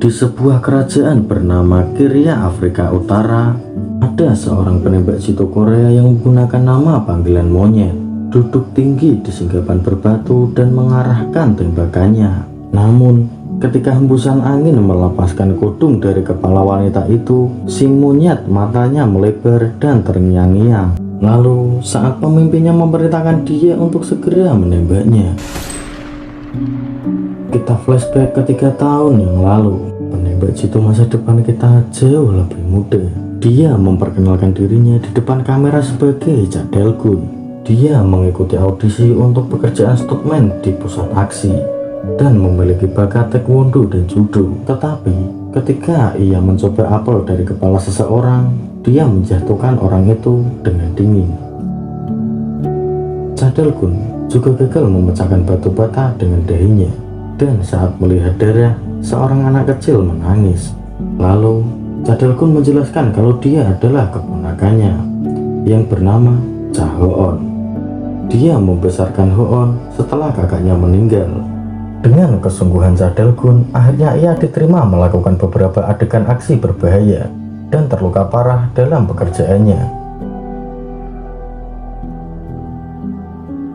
Di sebuah kerajaan bernama Kiria Afrika Utara, ada seorang penembak jitu Korea yang menggunakan nama panggilan monyet, duduk tinggi di singgapan berbatu dan mengarahkan tembakannya. Namun, ketika hembusan angin melepaskan kudung dari kepala wanita itu, si monyet matanya melebar dan terngiang-ngiang. Lalu, saat pemimpinnya memerintahkan dia untuk segera menembaknya, kita flashback ke 3 tahun yang lalu. Penembak jitu masa depan kita jauh lebih muda. Dia memperkenalkan dirinya di depan kamera sebagai Cha Dae-gun. Dia mengikuti audisi untuk pekerjaan stuntman di pusat aksi dan memiliki bakat taekwondo dan judo. Tetapi ketika ia mencoba apel dari kepala seseorang, dia menjatuhkan orang itu dengan dingin. Cha Dae-gun juga gagal memecahkan batu bata dengan dahinya. Dan saat melihat darah, seorang anak kecil menangis. Lalu, Cha Dae-gun menjelaskan kalau dia adalah keponakannya yang bernama Cha Ho-on. Dia membesarkan Ho-on setelah kakaknya meninggal. Dengan kesungguhan Cha Dae-gun, akhirnya ia diterima melakukan beberapa adegan aksi berbahaya dan terluka parah dalam pekerjaannya.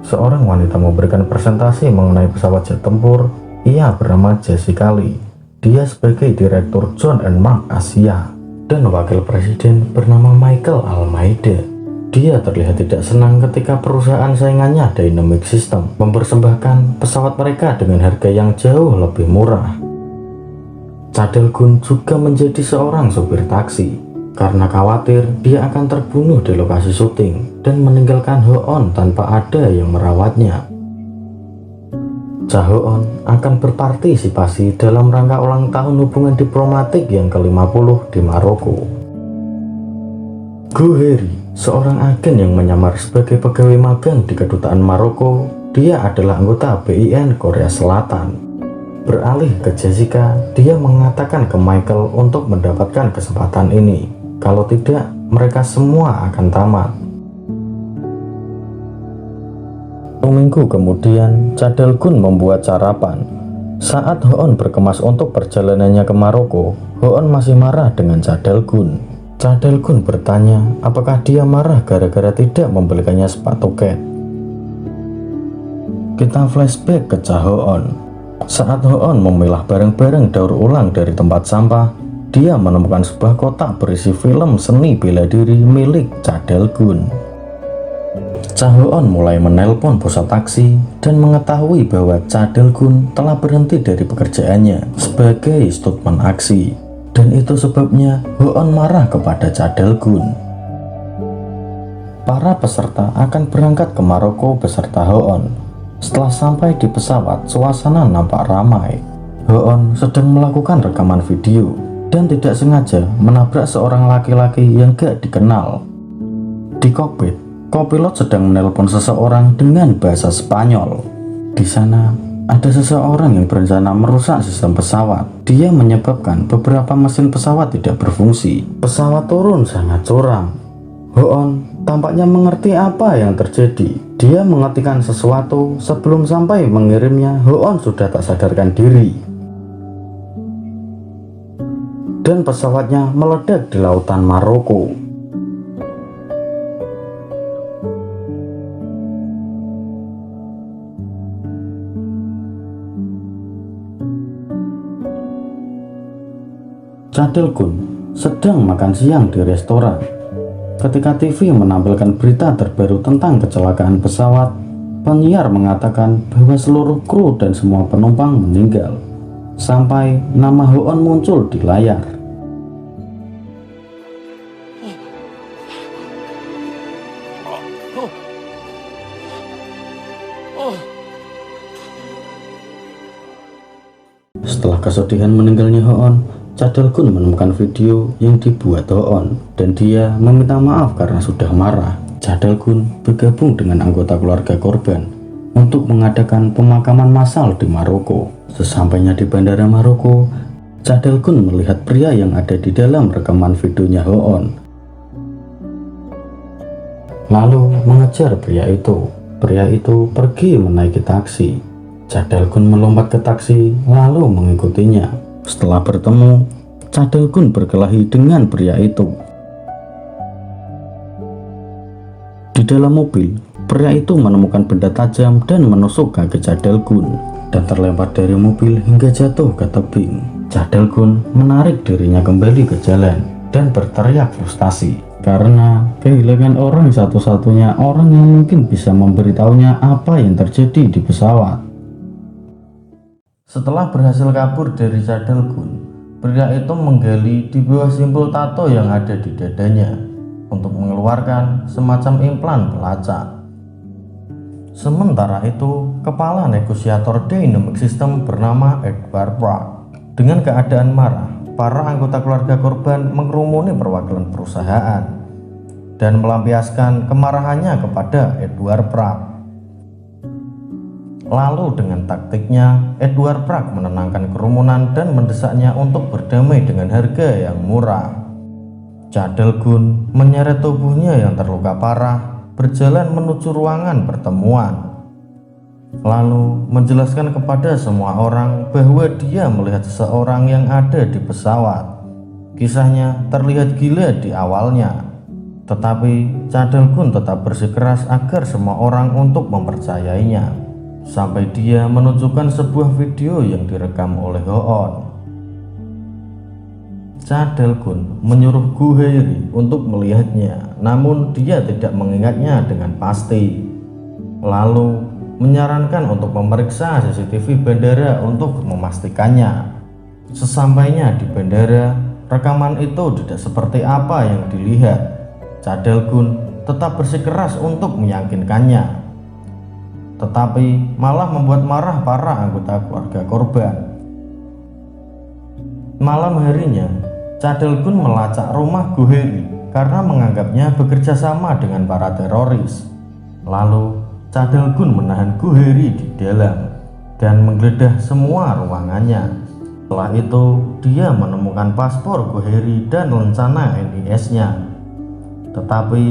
Seorang wanita memberikan presentasi mengenai pesawat jet tempur. Ia bernama Jessica Lee. Dia sebagai Direktur John and Mark Asia dan Wakil Presiden bernama Michael Almeida. Dia terlihat tidak senang ketika perusahaan saingannya Dynamic System mempersembahkan pesawat mereka dengan harga yang jauh lebih murah. Cha Dae-gun juga menjadi seorang sopir taksi karena khawatir dia akan terbunuh di lokasi syuting dan meninggalkan Ho-on tanpa ada yang merawatnya. Cha Ho-on akan berpartisipasi dalam rangka ulang tahun hubungan diplomatik yang ke-50 di Maroko. Go Heri, seorang agen yang menyamar sebagai pegawai magang di kedutaan Maroko. Dia adalah anggota BIN Korea Selatan. Beralih ke Jessica, dia mengatakan ke Michael untuk mendapatkan kesempatan ini. Kalau tidak, mereka semua akan tamat. Minggu kemudian, Cha Dae-gun membuat sarapan. Saat Ho-on berkemas untuk perjalanannya ke Maroko, Ho-on masih marah dengan Cha Dae-gun. Cha Dae-gun bertanya apakah dia marah gara-gara tidak membelikannya sepatu kets. Kita flashback ke Cha Ho-on. Saat Ho-on memilah barang-barang daur ulang dari tempat sampah, dia menemukan sebuah kotak berisi film seni bela diri milik Cha Dae-gun. Cha Ho-on mulai menelpon pusat taksi dan mengetahui bahwa Cha Dae-gun telah berhenti dari pekerjaannya sebagai stuntman aksi, dan itu sebabnya Ho-on marah kepada Cha Dae-gun. Para peserta akan berangkat ke Maroko beserta Ho-on. Setelah sampai di pesawat, suasana nampak ramai. Ho-on sedang melakukan rekaman video dan tidak sengaja menabrak seorang laki-laki yang gak dikenal. Di kokpit, kopilot sedang menelpon seseorang dengan bahasa Spanyol. Di sana, ada seseorang yang berencana merusak sistem pesawat. Dia menyebabkan beberapa mesin pesawat tidak berfungsi. Pesawat turun sangat curam. Ho-on tampaknya mengerti apa yang terjadi. Dia mengetikkan sesuatu. Sebelum sampai mengirimnya, Ho-on sudah tak sadarkan diri. Dan pesawatnya meledak di lautan Maroko. Cha Dae-gun sedang makan siang di restoran. Ketika TV menampilkan berita terbaru tentang kecelakaan pesawat, penyiar mengatakan bahwa seluruh kru dan semua penumpang meninggal, sampai nama Ho-on muncul di layar. Setelah kesedihan meninggalnya Ho-on, Cha Dae-gun menemukan video yang dibuat Ho-on dan dia meminta maaf karena sudah marah. Cha Dae-gun bergabung dengan anggota keluarga korban untuk mengadakan pemakaman massal di Maroko. Sesampainya di bandara Maroko, Cha Dae-gun melihat pria yang ada di dalam rekaman videonya Ho-on, lalu mengejar pria itu. Pria itu pergi menaiki taksi. Cha Dae-gun melompat ke taksi lalu mengikutinya. Setelah bertemu, Cha Del-gun berkelahi dengan pria itu. Di dalam mobil, pria itu menemukan benda tajam dan menusuk kaki Cha Del-gun dan terlempar dari mobil hingga jatuh ke tebing. Cha Del-gun menarik dirinya kembali ke jalan dan berteriak frustasi karena kehilangan orang satu-satunya orang yang mungkin bisa memberitahunya apa yang terjadi di pesawat. Setelah berhasil kabur dari Cha Del-gun, pria itu menggali di bawah simpul tato yang ada di dadanya untuk mengeluarkan semacam implan pelacak. Sementara itu, kepala negosiator Dynamic System bernama Edward Pratt dengan keadaan marah, para anggota keluarga korban mengerumuni perwakilan perusahaan dan melampiaskan kemarahannya kepada Edward Pratt. Lalu dengan taktiknya, Edward Pratt menenangkan kerumunan dan mendesaknya untuk berdamai dengan harga yang murah. Cha Del-gun menyeret tubuhnya yang terluka parah berjalan menuju ruangan pertemuan, lalu menjelaskan kepada semua orang bahwa dia melihat seseorang yang ada di pesawat. Kisahnya terlihat gila di awalnya, tetapi Cha Del-gun tetap bersikeras agar semua orang untuk mempercayainya, sampai dia menunjukkan sebuah video yang direkam oleh Ho-on. Cha Del-gun menyuruh Gu Hae-ri untuk melihatnya, namun dia tidak mengingatnya dengan pasti. Lalu menyarankan untuk memeriksa CCTV bandara untuk memastikannya. Sesampainya di bandara, rekaman itu tidak seperti apa yang dilihat. Cha Del-gun tetap bersikeras untuk meyakinkannya, tetapi malah membuat marah para anggota keluarga korban. Malam harinya, Cha Del-gun melacak rumah Gu Hae-ri karena menganggapnya bekerja sama dengan para teroris. Lalu Cha Del-gun menahan Gu Hae-ri di dalam dan menggeledah semua ruangannya. Setelah itu, dia menemukan paspor Gu Hae-ri dan lencana NIS-nya. Tetapi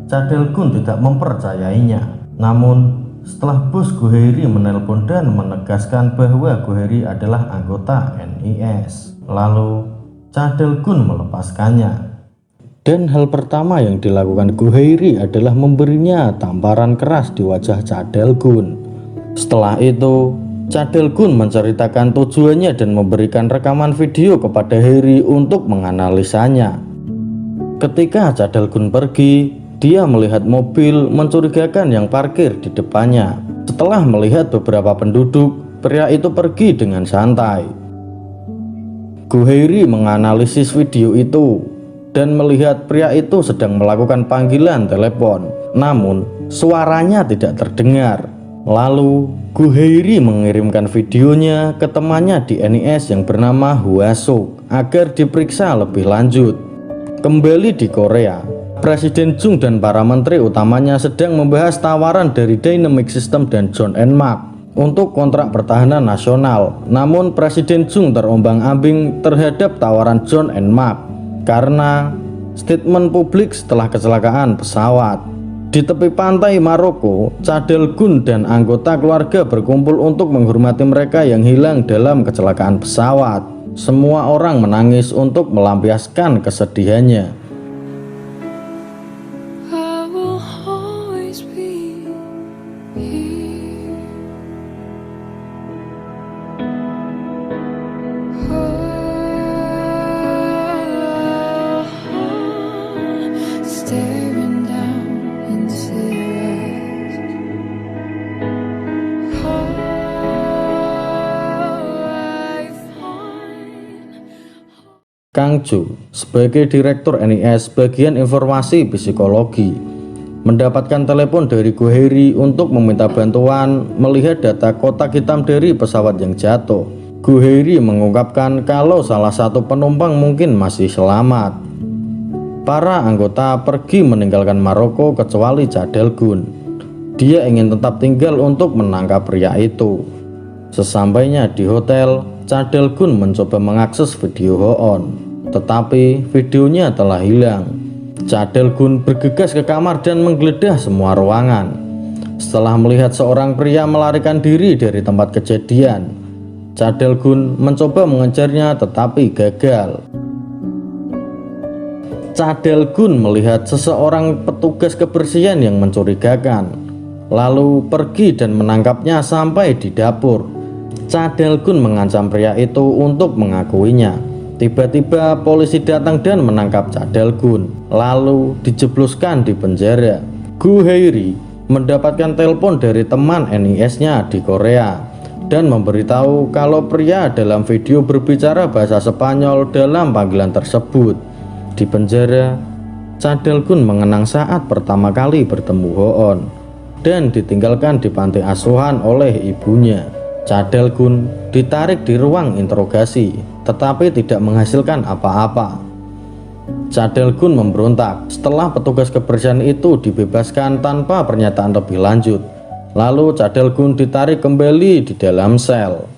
Cha Del-gun tidak mempercayainya. Namun setelah bos Gu Hae-ri menelpon dan menegaskan bahwa Gu Hae-ri adalah anggota NIS, lalu Cha Del-gun melepaskannya. Dan hal pertama yang dilakukan Gu Hae-ri adalah memberinya tamparan keras di wajah Cha Del-gun. Setelah itu, Cha Del-gun menceritakan tujuannya dan memberikan rekaman video kepada Hae-ri untuk menganalisanya. Ketika Cha Del-gun pergi, dia melihat mobil mencurigakan yang parkir di depannya. Setelah melihat beberapa penduduk, pria itu pergi dengan santai. Gu Hae-ri menganalisis video itu dan melihat pria itu sedang melakukan panggilan telepon, namun suaranya tidak terdengar. Lalu Gu Hae-ri mengirimkan videonya ke temannya di NIS yang bernama Hwa Suk agar diperiksa lebih lanjut. Kembali di Korea, Presiden Chung dan para menteri utamanya sedang membahas tawaran dari Dynamic System dan John & Mark untuk kontrak pertahanan nasional. Namun Presiden Chung terombang-ambing terhadap tawaran John & Mark karena statement publik setelah kecelakaan pesawat. Di tepi pantai Maroko, Cha Del-gun dan anggota keluarga berkumpul untuk menghormati mereka yang hilang dalam kecelakaan pesawat. Semua orang menangis untuk melampiaskan kesedihannya. Kang Ju sebagai Direktur NIS bagian informasi psikologi mendapatkan telepon dari Gu Hae-ri untuk meminta bantuan melihat data kotak hitam dari pesawat yang jatuh. Gu Hae-ri mengungkapkan kalau salah satu penumpang mungkin masih selamat. Para anggota pergi meninggalkan Maroko kecuali Cha Del-gun. Dia ingin tetap tinggal untuk menangkap pria itu. Sesampainya di hotel, Cha Del-gun mencoba mengakses video Ho-on, tetapi videonya telah hilang. Cha Del-gun bergegas ke kamar dan menggeledah semua ruangan. Setelah melihat seorang pria melarikan diri dari tempat kejadian, Cha Dae-gun mencoba mengejarnya tetapi gagal. Cha Dae-gun melihat seseorang petugas kebersihan yang mencurigakan, lalu pergi dan menangkapnya sampai di dapur. Cha Dae-gun mengancam pria itu untuk mengakuinya. Tiba-tiba polisi datang dan menangkap Cha Dae-gun, lalu dijebloskan di penjara. Gu Hae-ri mendapatkan telepon dari teman NIS-nya di Korea dan memberitahu kalau pria dalam video berbicara bahasa Spanyol dalam panggilan tersebut. Di penjara, Cha Dae-gun mengenang saat pertama kali bertemu Ho-on dan ditinggalkan di panti asuhan oleh ibunya. Cha Dae-gun ditarik di ruang interogasi tetapi tidak menghasilkan apa-apa. Cha Dae-gun memberontak setelah petugas kebersihan itu dibebaskan tanpa pernyataan lebih lanjut. Lalu Cha Dae-gun ditarik kembali di dalam sel.